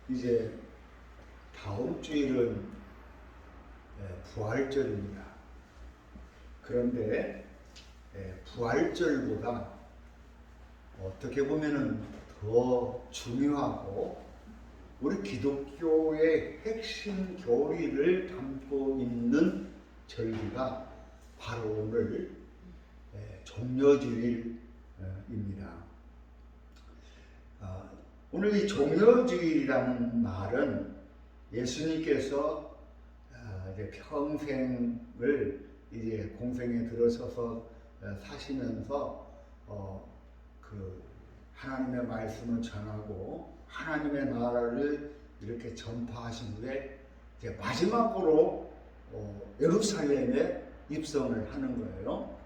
이제 다음 주일은 부활절입니다. 그런데 부활절보다 어떻게 보면은 더 중요하고 우리 기독교의 핵심 교리를 담고 있는 절기가 바로 오늘 종려주일입니다. 오늘 이 종려주일이라는 말은 예수님께서 이제 평생을 이제 공생에 들어서서 사시면서 그 하나님의 말씀을 전하고 하나님의 나라를 이렇게 전파하신 후에 이제 마지막으로 예루살렘에 입성을 하는 거예요.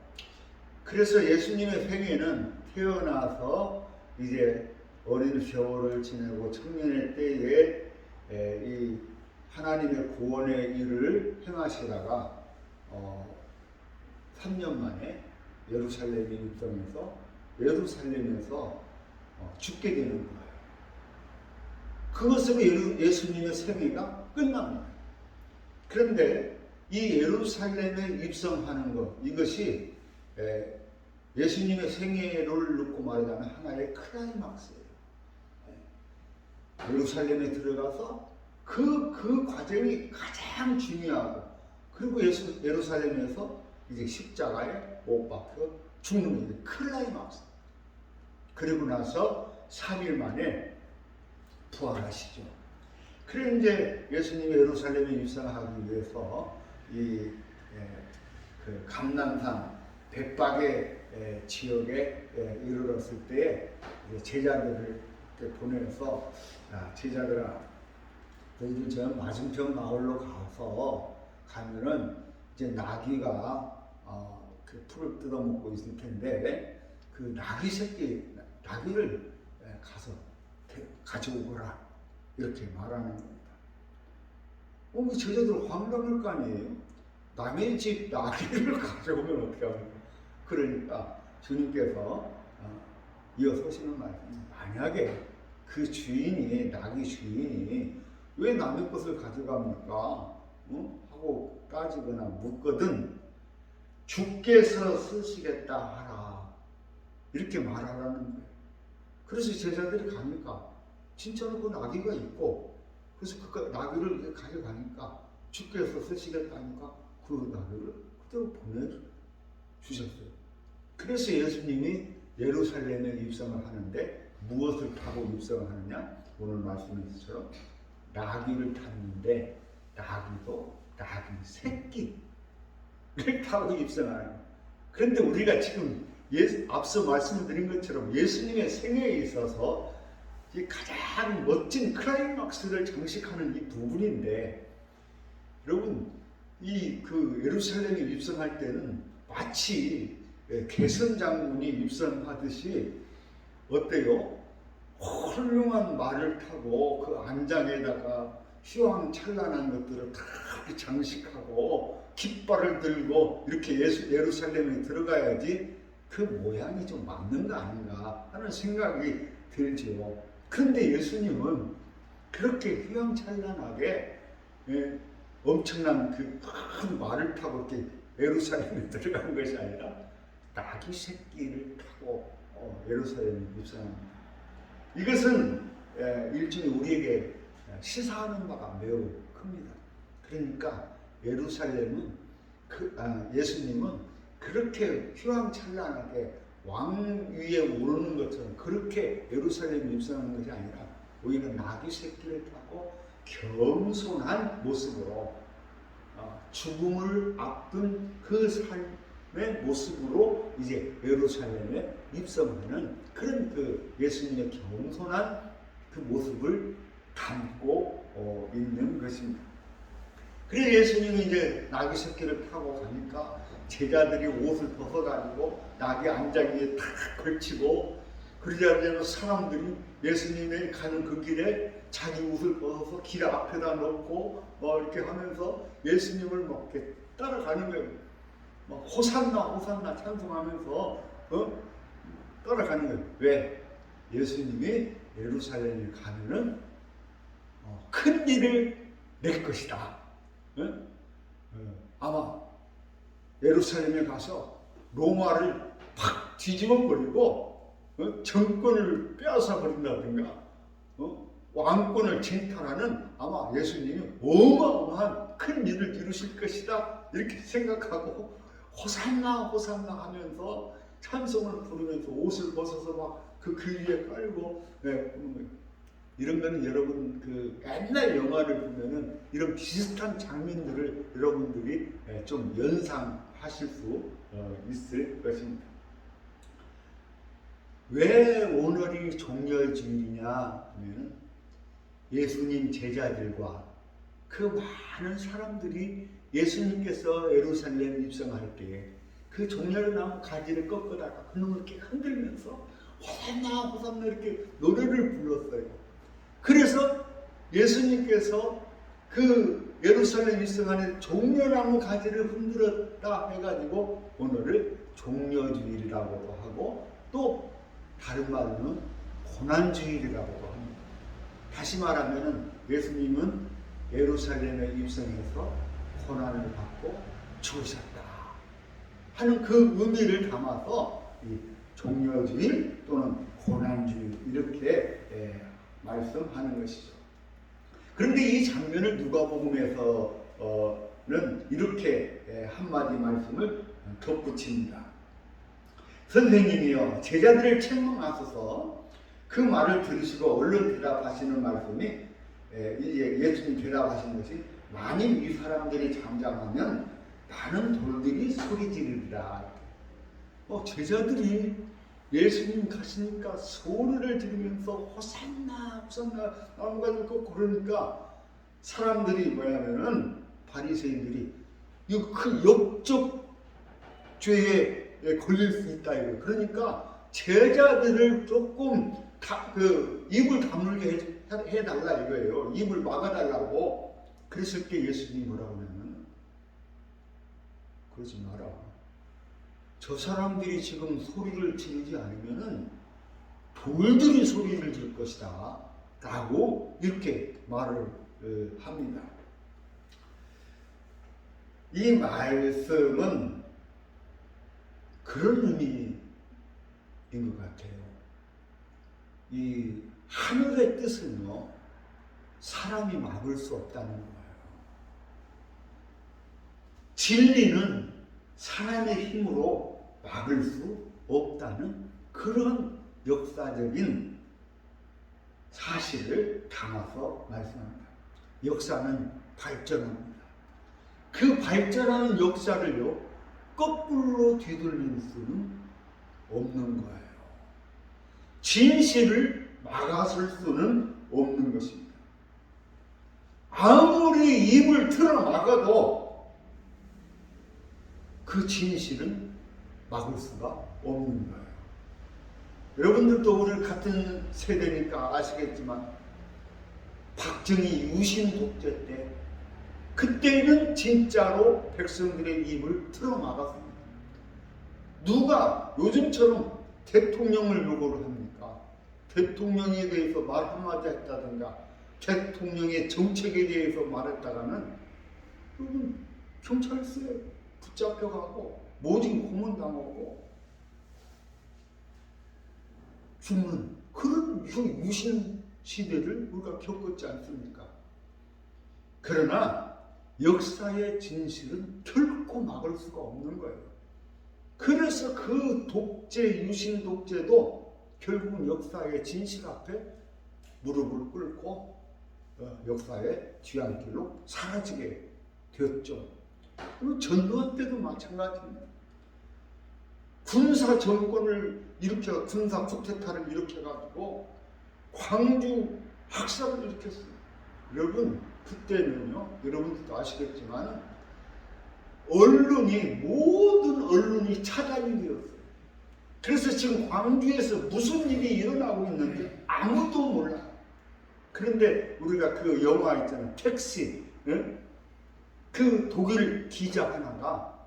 그래서 예수님의 생애는 태어나서 이제 어린 세월을 지내고 청년의 때에 이 하나님의 구원의 일을 행하시다가 3년 만에 예루살렘에 입성해서 예루살렘에서 죽게 되는 거예요. 그것으로 예수님의 생애가 끝납니다. 그런데 이 예루살렘에 입성하는 것, 이것이 예수님의 생애를 놓고 말하자면 하나의 클라이막스예요. 예루살렘에 들어가서 그 과정이 가장 중요하고, 그리고 예루살렘에서 이제 십자가에 못 박혀 죽는 게 클라이막스. 그리고 나서 3일 만에 부활하시죠. 그래 이제 예수님이 예루살렘에 입성하기 위해서 그 감람산 백박의 지역에 이르렀을 때 제자들을 보내서 제자들아, 너희들 저 맞은편 마을로 가면은 이제 나귀가 그 풀을 뜯어먹고 있을 텐데 그 나귀를 가서 가져오거라, 이렇게 말하는 겁니다. 그 제자들 황당할 거 아니에요? 남의 집 나귀를 가져오면 어떻게 합니까? 그러니까 주님께서 이어서시는 말씀이, 만약에 그 나귀 주인이 왜 남의 것을 가져갑니까? 하고 따지거나 묻거든 주께서 쓰시겠다 하라, 이렇게 말하라는 거예요. 그래서 제자들이 가니까 진짜로 그 나귀가 있고, 그래서 그 나귀를 가져가니까 주께서 쓰시겠다 하니까 그 나귀를 그대로 보내주셨어요. 그래서 예수님이 예루살렘에 입성을 하는데 무엇을 타고 입성을 하느냐? 오늘 말씀에서처럼 나귀를 탔는데 나귀도 나귀 새끼를 타고 입성하는 거예요. 그런데 우리가 지금 앞서 말씀드린 것처럼 예수님의 생애에 있어서 가장 멋진 클라이막스를 장식하는 이 부분인데, 여러분 그 예루살렘에 입성할 때는 마치 개선 장군이 입성하듯이 어때요? 훌륭한 말을 타고 그 안장에다가 휘황찬란한 것들을 다 장식하고 깃발을 들고 이렇게 예루살렘에 들어가야지 그 모양이 좀 맞는 거 아닌가 하는 생각이 들죠. 그런데 예수님은 그렇게 휘황찬란하게 엄청난 그 큰 말을 타고 이렇게 예루살렘에 들어간 것이 아니라 나귀 새끼를 타고 예루살렘에 입성합니다. 이것은 일종의 우리에게 시사하는 바가 매우 큽니다. 그러니까 예루살렘은 예수님은 그렇게 휘황찬란하게 왕 위에 오르는 것처럼 그렇게 예루살렘에 입성하는 것이 아니라 오히려 나귀 새끼를 타고 겸손한 모습으로 죽음을 앞둔 그 삶의 모습으로 이제 예루살렘에 입성하는 그런 그 예수님의 겸손한 그 모습을 담고 있는 것입니다. 그래서 예수님이 이제 나귀 새끼를 타고 가니까 제자들이 옷을 벗어가지고 나귀 안장에 탁 걸치고, 그러자 사람들이 예수님이 가는 그 길에 자기 옷을 벗어서 길 앞에다 놓고 이렇게 하면서 예수님을 막 이렇게 따라가는 거예요. 막 호산나 호산나 찬송하면서 따라가는 거예요. 왜? 예수님이 예루살렘에 가면은 일을 낼 것이다. 아마 예루살렘에 가서 로마를 팍 뒤집어 버리고 정권을 빼앗아 버린다든가 왕권을 쟁탈하는 아마 예수님이 어마어마한 큰 일을 이루실 것이다 이렇게 생각하고 호산나 호산나 하면서 찬송을 부르면서 옷을 벗어서 막 그 위에 깔고 이런 거는 여러분 그 옛날 영화를 보면은 이런 비슷한 장면들을 여러분들이 좀 연상하실 수 있을 것입니다. 왜 오늘이 종려주일이냐 하면 예수님 제자들과 그 많은 사람들이 예수님께서 예루살렘 입성할 때에 그 종려나무 가지를 꺾어다가 그놈을 이렇게 흔들면서 호산나 호산나 이렇게 노래를 불렀어요. 그래서 예수님께서 그 예루살렘 입성하는 종려나무 가지를 흔들었다 해가지고 오늘을 종려주일이라고도 하고 또 다른 말로는 고난주일이라고도 합니다. 다시 말하면 예수님은 예루살렘에 입성해서 고난을 받고 죽으셨다 하는 그 의미를 담아서 이 종려주일 또는 고난주일 이렇게 말씀하는 것이죠. 그런데 이 장면을 누가복음에서는 이렇게 한마디 말씀을 덧붙입니다. 선생님이여 제자들을 책망하소서. 그 말을 들으시고 얼른 대답하시는 말씀이 예수님 대답하신 것이 만일 이 사람들이 잠잠하면 나는 돌들이 소리 지르리라. 제자들이 예수님 가시니까 소리를 지르면서 호산나 호산나 나무가지를 꺾고 그러니까 사람들이 뭐냐면은 바리새인들이 이거 큰 역적 죄에 걸릴 수 있다 이거. 그러니까 제자들을 조금 입을 다물게 해달라 이거예요. 입을 막아달라고. 그랬을 때 예수님이 뭐라고 하냐면 그러지 마라. 저 사람들이 지금 소리를 지르지 않으면은 돌들이 소리를 질 것이다 라고 이렇게 말을 합니다. 이 말씀은 그런 의미인 것 같아요. 이 하늘의 뜻은요 사람이 막을 수 없다는 거예요. 진리는 사람의 힘으로 막을 수 없다는 그런 역사적인 사실을 담아서 말씀합니다. 역사는 발전합니다. 그 발전하는 역사를요 거꾸로 뒤돌릴 수는 없는 거예요. 진실을 막아설 수는 없는 것입니다. 아무리 입을 틀어 막아도 그 진실은 막을 수가 없는 거예요. 여러분들도 우리 같은 세대니까 아시겠지만 박정희 유신 독재 때 그때는 진짜로 백성들의 입을 틀어 막았습니다. 누가 요즘처럼 대통령을 요구를 합니까? 대통령에 대해서 말 한마디 했다든가 대통령의 정책에 대해서 말했다가는 경찰서에 붙잡혀가고 모진 고문당하고 죽는 그런 유신 시대를 우리가 겪었지 않습니까? 그러나 역사의 진실은 결코 막을 수가 없는 거예요. 그래서 그 독재, 유신 독재도 결국은 역사의 진실 앞에 무릎을 꿇고 역사의 뒤안길로 사라지게 되었죠. 그리고 전두환 때도 마찬가지입니다. 군사 정권을 일으켜 군사 쿠데타를 일으켜가지고 광주 학살을 일으켰어요. 여러분 그때는요 여러분들도 아시겠지만 모든 언론이 차단이 되었어요. 그래서 지금 광주에서 무슨 일이 일어나고 있는지 아무도 몰라. 그런데 우리가 그 영화 있잖아요. 택시. 그 독일 기자 하나가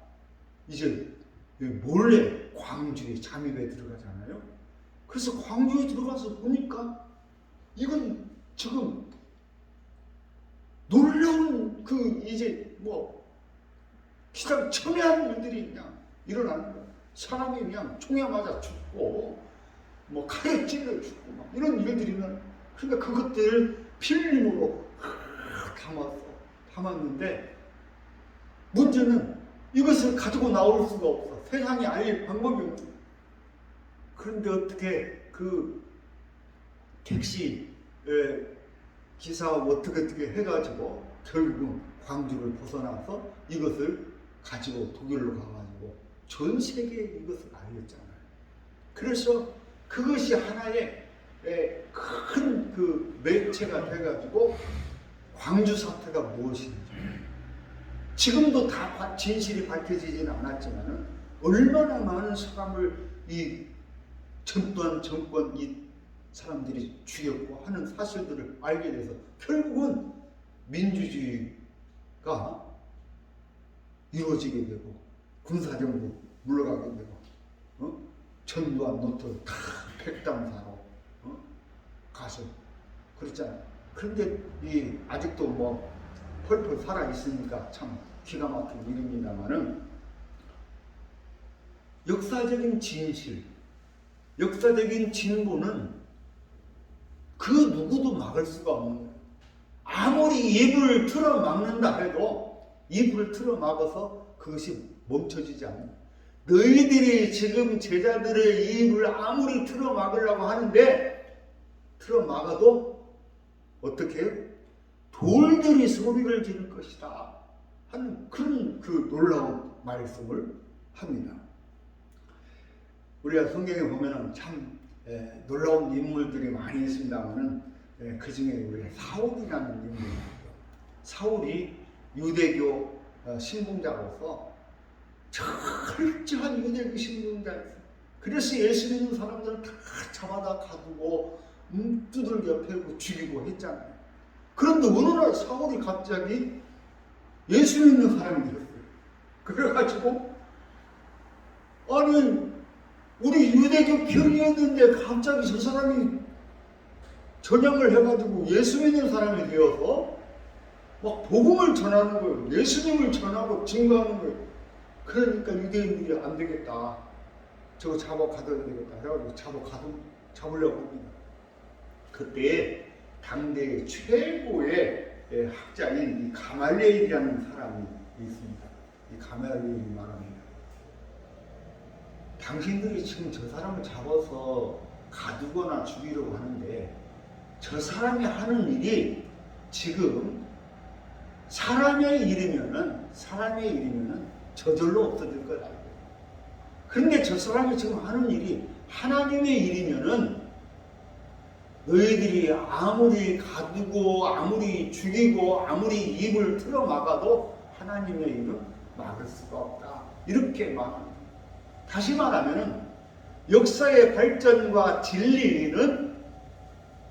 이제 몰래 광주에 잠입해 들어가잖아요. 그래서 광주에 들어가서 보니까 이건 지금 이제 뭐 기상 첨예한 일들이 그냥 일어나는 거예요. 사람이 그냥 총에 맞아 죽고 뭐 칼에 찔려 죽고 막 이런 일들이면, 그러니까 그것들을 필름으로 담았는데 문제는 이것을 가지고 나올 수가 없어. 세상에 알릴 방법이 없어. 그런데 어떻게 그 택시 기사와 어떻게 해가지고 결국은 광주를 벗어나서 이것을 가지고 독일로 가가지고 전 세계에 이것을 알렸잖아요. 그래서 그것이 하나의 큰 그 매체가 돼가지고 광주 사태가 무엇인지 지금도 다 진실이 밝혀지지는 않았지만은 얼마나 많은 사람을 이 정권 이 사람들이 죽였고 하는 사실들을 알게 돼서 결국은 민주주의가 이루어지게 되고 군사정부 물러가게 되고 전두환 노트 다 백담사로 가서 그랬잖아요. 그런데 이 아직도 뭐 펄펄 살아 있으니까 참 기가 막힌 일입니다만은 역사적인 진실, 역사적인 진보는 그 누구도 막을 수가 없는 거예요. 아무리 입을 틀어 막는다 해도 입을 틀어 막아서 그것이 멈춰지지 않는 거예요. 너희들이 지금 제자들의 입을 아무리 틀어 막으려고 하는데 틀어 막아도 어떻게 해요? 돌들이 소리를 지를 것이다 하는 그런 그 놀라운 말씀을 합니다. 우리가 성경에 보면은 참 놀라운 인물들이 많이 있습니다만은 그 중에 우리가 사울이라는 인물이 있어요. 사울이 유대교 신봉자로서 철저한 유대교 신봉자였어요. 그래서 예수 믿는 사람들을 다 잡아다 가두고 두들겨 패고 죽이고 했잖아요. 그런데 어느 날 사울이 갑자기 예수 믿는 사람이 되었어요. 그래가지고 아니 우리 유대교 편이었는데 갑자기 저 사람이 전향을 해가지고 예수 믿는 사람이 되어서 막 복음을 전하는 거예요. 예수님을 전하고 증거하는 거예요. 그러니까 유대인들이 안 되겠다. 저거 잡아 가둬야 되겠다. 그래가지고 잡으려고 합니다. 그때 당대의 최고의 학자인 이 가말리엘이라는 사람이 있습니다. 이 가말리엘이 말합니다. 당신들이 지금 저 사람을 잡아서 가두거나 죽이려고 하는데 저 사람이 하는 일이 지금 사람의 일이면은 저절로 없어질 걸 알고. 그런데 저 사람이 지금 하는 일이 하나님의 일이면은 너희들이 아무리 가두고 아무리 죽이고 아무리 입을 틀어 막아도 하나님의 일은 막을 수가 없다. 이렇게 말합니다. 다시 말하면은 역사의 발전과 진리는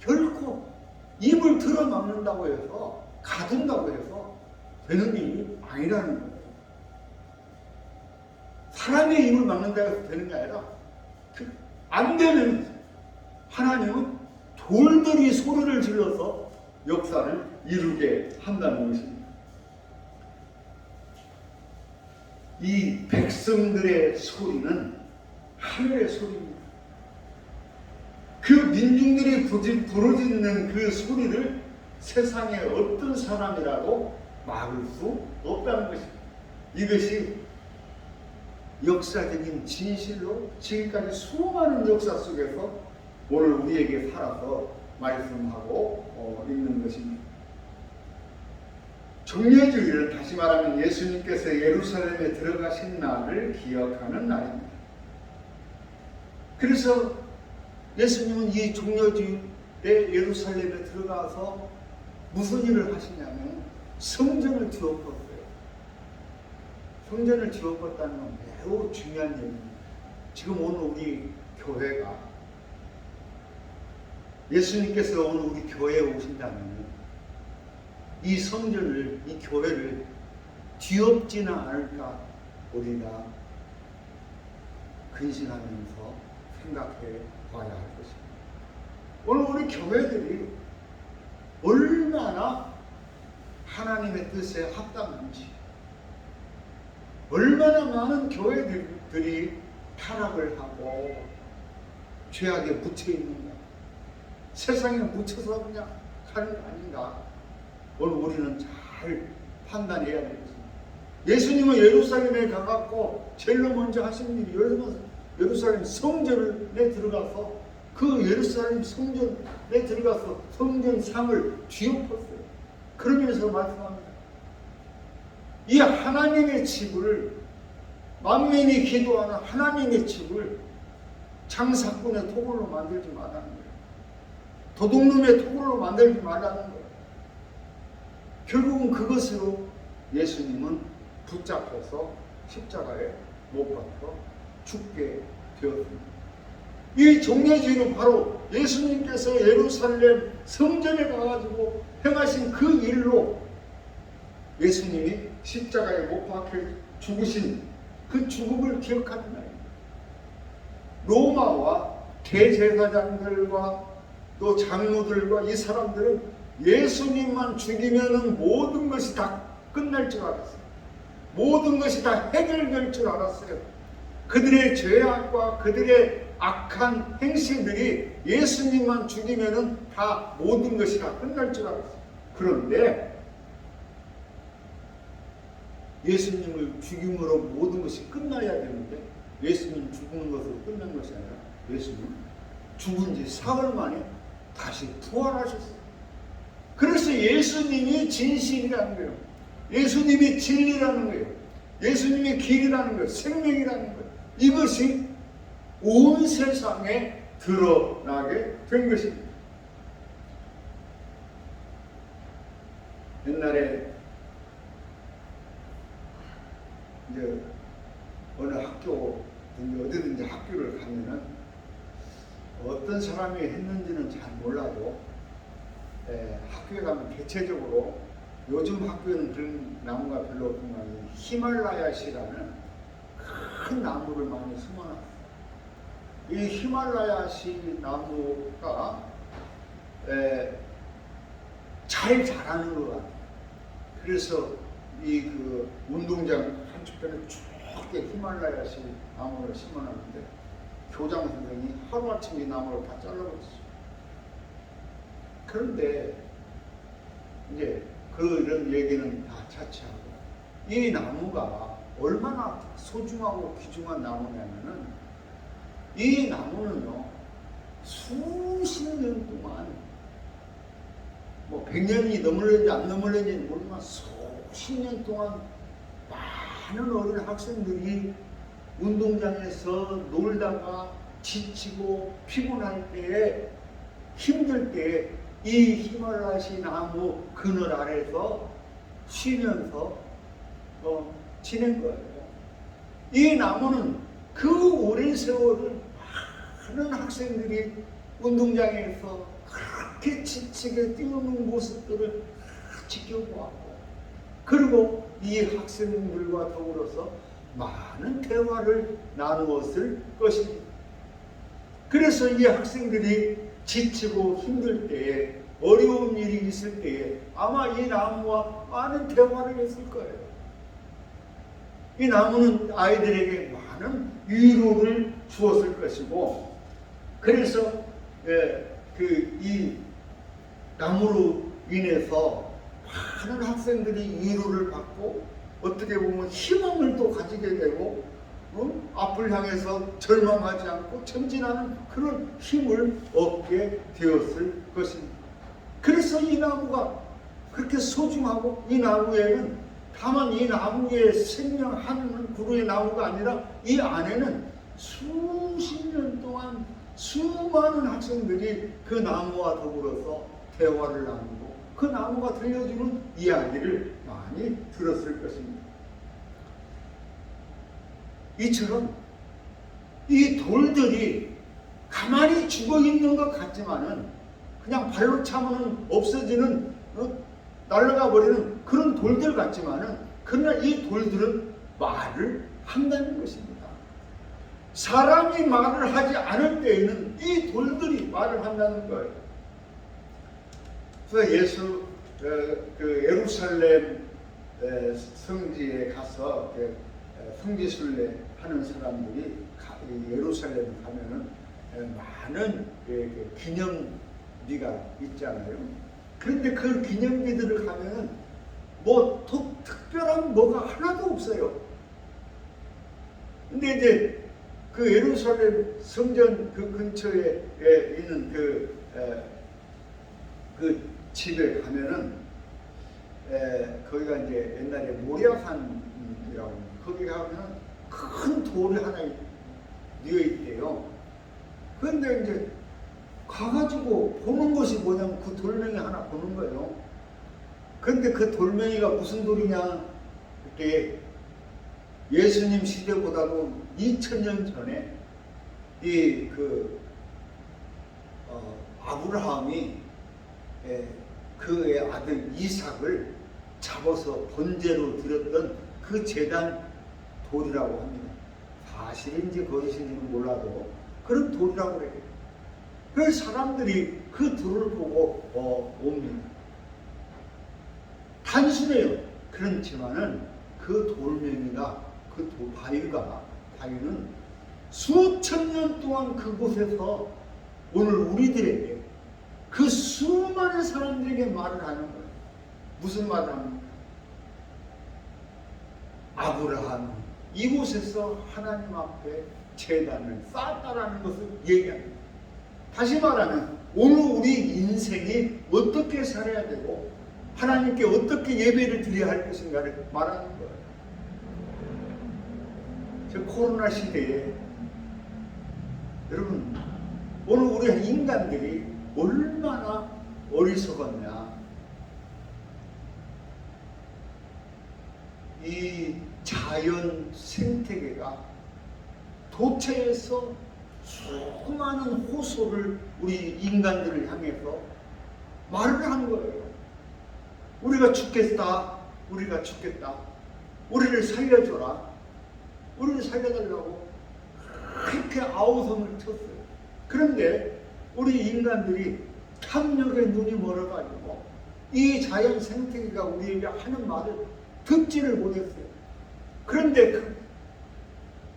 결코 입을 틀어 막는다고 해서 가둔다고 해서 되는 일이 아니라는 거예요. 사람의 입을 막는다고 해서 되는 게 아니라 안 되면 하나님은 돌들이 소리를 질러서 역사를 이루게 한다는 것입니다. 이 백성들의 소리는 하늘의 소리입니다. 그 민중들이 부르짖는 그 소리를 세상의 어떤 사람이라도 막을 수 없다는 것입니다. 이것이 역사적인 진실로 지금까지 수많은 역사 속에서 오늘 우리에게 살아서 말씀하고 있는 것입니다. 종려주일은 다시 말하면 예수님께서 예루살렘에 들어가신 날을 기억하는 날입니다. 그래서 예수님은 이 종려주일에 예루살렘에 들어가서 무슨 일을 하시냐면 성전을 뒤엎었어요. 성전을 뒤엎었다는 건 매우 중요한 얘기입니다. 지금 오늘 우리 교회가 예수님께서 오늘 우리 교회에 오신다면 이 성전을, 이 교회를 뒤엎지는 않을까 우리가 근신하면서 생각해 봐야 할 것입니다. 오늘 우리 교회들이 얼마나 하나님의 뜻에 합당한지, 얼마나 많은 교회들이 타락을 하고 죄악에 묻혀 있는가, 세상에 묻혀서 그냥 가는 거 아닌가. 오늘 우리는 잘 판단해야 되겠습니다. 예수님은 예루살렘에 가갖고 제일 먼저 하신 일이 예루살렘 성전에 들어가서 그 예루살렘 성전에 들어가서 성전상을 뒤엎었어요. 그러면서 말씀합니다. 이 하나님의 집을, 만민이 기도하는 하나님의 집을 장사꾼의 토굴로 만들지 말라는 거예요. 도둑놈의 토굴로 만들지 말라는 거예요. 결국은 그것으로 예수님은 붙잡혀서 십자가에 못 박혀 죽게 되었습니다. 이 종려주의는 바로 예수님께서 예루살렘 성전에 가가지고 행하신 그 일로 예수님이 십자가에 못 박혀 죽으신 그 죽음을 기억하는 날입니다. 로마와 대제사장들과 또 장로들과 이 사람들은 예수님만 죽이면 모든 것이 다 끝날 줄 알았어요. 모든 것이 다 해결될 줄 알았어요. 그들의 죄악과 그들의 악한 행실들이 예수님만 죽이면 다 모든 것이 다 끝날 줄 알았어요. 그런데 예수님을 죽임으로 모든 것이 끝나야 되는데 예수님 죽은 것으로 끝난 것이 아니라 예수님 죽은 지 사흘 만에 다시 부활하셨어요. 그래서 예수님이 진실이라는 거예요. 예수님이 진리라는 거예요. 예수님이 길이라는 거예요. 생명이라는 거예요. 이것이 온 세상에 드러나게 된 것입니다. 옛날에 이제 어느 학교든지 어디든지 학교를 가면은 어떤 사람이 했는지는 잘 몰라도 학교에 가면 대체적으로 요즘 학교에는 그런 나무가 별로 없지만 히말라야시라는 큰 나무를 많이 심어놨어요. 이 히말라야시 나무가 잘 자라는 것 같아요. 그래서 이 그 운동장 한쪽편에 쭉 히말라야시 나무를 심어놨는데 교장 선생님이 하루아침에 이 나무를 다 잘라버렸어요. 그런데 이제 그런 얘기는 다 차치하고 이 나무가 얼마나 소중하고 귀중한 나무냐면은 이 나무는요 수십 년 동안 뭐 100년이 넘을는지 안 넘을는지 모르지만 수십 년 동안 많은 어린 학생들이 운동장에서 놀다가 지치고 피곤할 때에 힘들 때에 이 히말라야시 나무 그늘 아래서 쉬면서 지낸 거예요. 이 나무는 그 오랜 세월을 많은 학생들이 운동장에서 그렇게 지치게 뛰어오는 모습들을 지켜보았고, 그리고 이 학생들과 더불어서 많은 대화를 나누었을 것입니다. 그래서 이 학생들이 지치고 힘들 때에, 어려운 일이 있을 때에 아마 이 나무와 많은 대화를 했을 거예요. 이 나무는 아이들에게 많은 위로를 주었을 것이고, 그래서 이 나무로 인해서 많은 학생들이 위로를 받고 어떻게 보면 희망을 또 가지게 되고 앞을 향해서 절망하지 않고 전진하는 그런 힘을 얻게 되었을 것입니다. 그래서 이 나무가 그렇게 소중하고, 이 나무에는 다만 이 나무의 생명 한 그루의 나무가 아니라 이 안에는 수십 년 동안 수많은 학생들이 그 나무와 더불어서 대화를 나누고 그 나무가 들려주는 이야기를 많이 들었을 것입니다. 이처럼 이 돌들이 가만히 죽어 있는 것 같지만은 그냥 발로 차면 없어지는 날아가 버리는 그런 돌들 같지만은 그러나 이 돌들은 말을 한다는 것입니다. 사람이 말을 하지 않을 때에는 이 돌들이 말을 한다는 거예요. 그래서 그 예루살렘 성지에 가서 성지순례 하는 사람들이 예루살렘 가면은 많은 기념비가 있잖아요. 그런데 그 기념비들을 가면은 뭐 특별한 뭐가 하나도 없어요. 근데 이제 그 예루살렘 성전 그 근처에 있는 그 집에 가면은 거기가 이제 옛날에 모리아산이라고 거기 가면 큰 돌이 하나 뉘어 있대요. 그런데 이제 가가지고 보는 것이 뭐냐면 그 돌멩이 하나 보는 거예요. 그런데 그 돌멩이가 무슨 돌이냐? 그때 예수님 시대보다도 2000년 전에 아브라함이 그의 아들 이삭을 잡아서 번제로 드렸던 그 제단 돌이라고 합니다. 사실인지 거짓인지는 몰라도 그런 돌이라고 그래요. 그래서 사람들이 그 돌을 보고 옵니다. 단순해요. 그렇지만은 그 돌멩이가 바위는 수천 년 동안 그곳에서 오늘 우리들에게 그 수많은 사람들에게 말을 하는 거예요. 무슨 말을 합니까? 아브라함이 이곳에서 하나님 앞에 제단을 쌓았다라는 것을 얘기합니다. 다시 말하면 오늘 우리 인생이 어떻게 살아야 되고 하나님께 어떻게 예배를 드려야 할 것인가를 말하는 거예요. 저 코로나 시대에 여러분 오늘 우리 인간들이 얼마나 어리석었냐. 이 자연 생태계가 도처에서 수많은 호소를 우리 인간들을 향해서 말을 한 거예요. 우리가 죽겠다. 우리가 죽겠다. 우리를 살려줘라. 우리를 살려달라고 그렇게 아우성을 쳤어요. 그런데 우리 인간들이 탐욕의 눈이 멀어가지고 이 자연 생태계가 우리에게 하는 말을 듣지를 못했어요. 그런데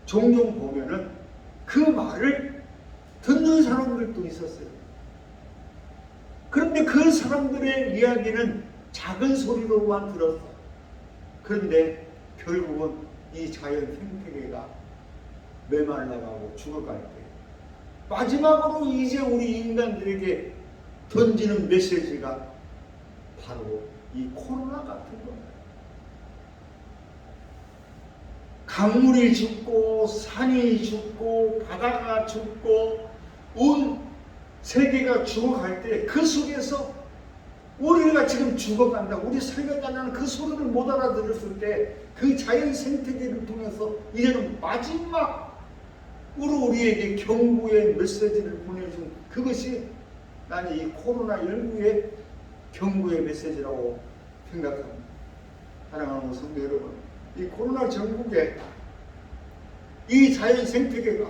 종종 보면은 그 말을 듣는 사람들도 있었어요. 그런데 그 사람들의 이야기는 작은 소리로만 들었어요. 그런데 결국은 이 자연 생태계가 메말라가고 죽어갈 때 마지막으로 이제 우리 인간들에게 던지는 메시지가 바로 이 코로나 같은 겁니다. 강물이 죽고 산이 죽고 바다가 죽고 온 세계가 죽어갈 때 그 속에서 우리가 지금 죽어간다, 우리 살려달라는 그 소리를 못 알아들었을 때 그 자연 생태계를 통해서 이제는 마지막으로 우리에게 경고의 메시지를 보내준 그것이 나는 이 코로나19의 경고의 메시지라고 생각합니다. 사랑하는 성도 여러분, 이 코로나 전국에 이 자연 생태계가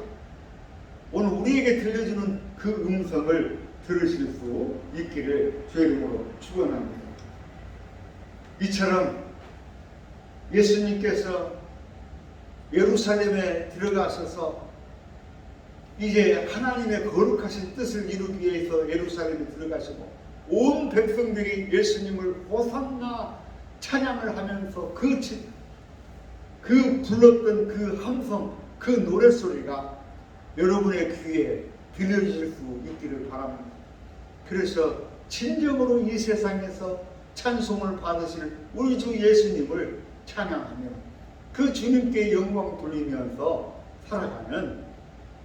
오늘 우리에게 들려주는 그 음성을 들으실 수 있기를 주의 이름으로 축원합니다. 이처럼 예수님께서 예루살렘에 들어가셔서 이제 하나님의 거룩하신 뜻을 이루기 위해서 예루살렘에 들어가시고 온 백성들이 예수님을 호산나 찬양을 하면서 그 불렀던 그 함성, 그 노랫소리가 여러분의 귀에 들려질 수 있기를 바랍니다. 그래서 진정으로 이 세상에서 찬송을 받으실 우리 주 예수님을 찬양하며 그 주님께 영광 돌리면서 살아가는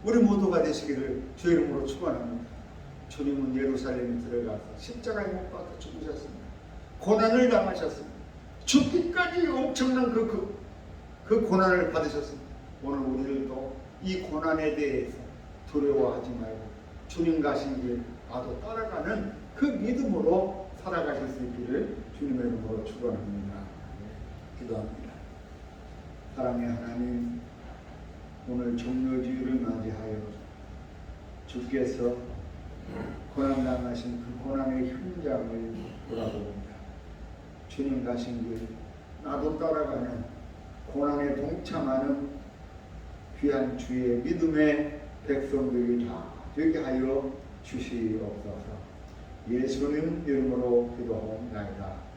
우리 모두가 되시기를 주의 이름으로 축원합니다. 주님은 예루살렘에 들어가서 십자가에 못 박혀 죽으셨습니다. 고난을 당하셨습니다. 죽기까지 엄청난 그 고난을 받으셨습니다. 오늘 우리들도 이 고난에 대해서 두려워하지 말고 주님 가신 길 나도 따라가는 그 믿음으로 살아가실 수 있기를 주님의 이름으로 축원합니다. 기도합니다. 사랑의 하나님, 오늘 종료주일을 맞이하여 주께서 고난당하신 그 고난의 현장을 돌아봅니다. 주님 가신 길 나도 따라가는 고난에 동참하는 귀한 주의 믿음의 백성들이 다 되게 하여 주시옵소서. 예수님 이름으로 기도하옵나이다.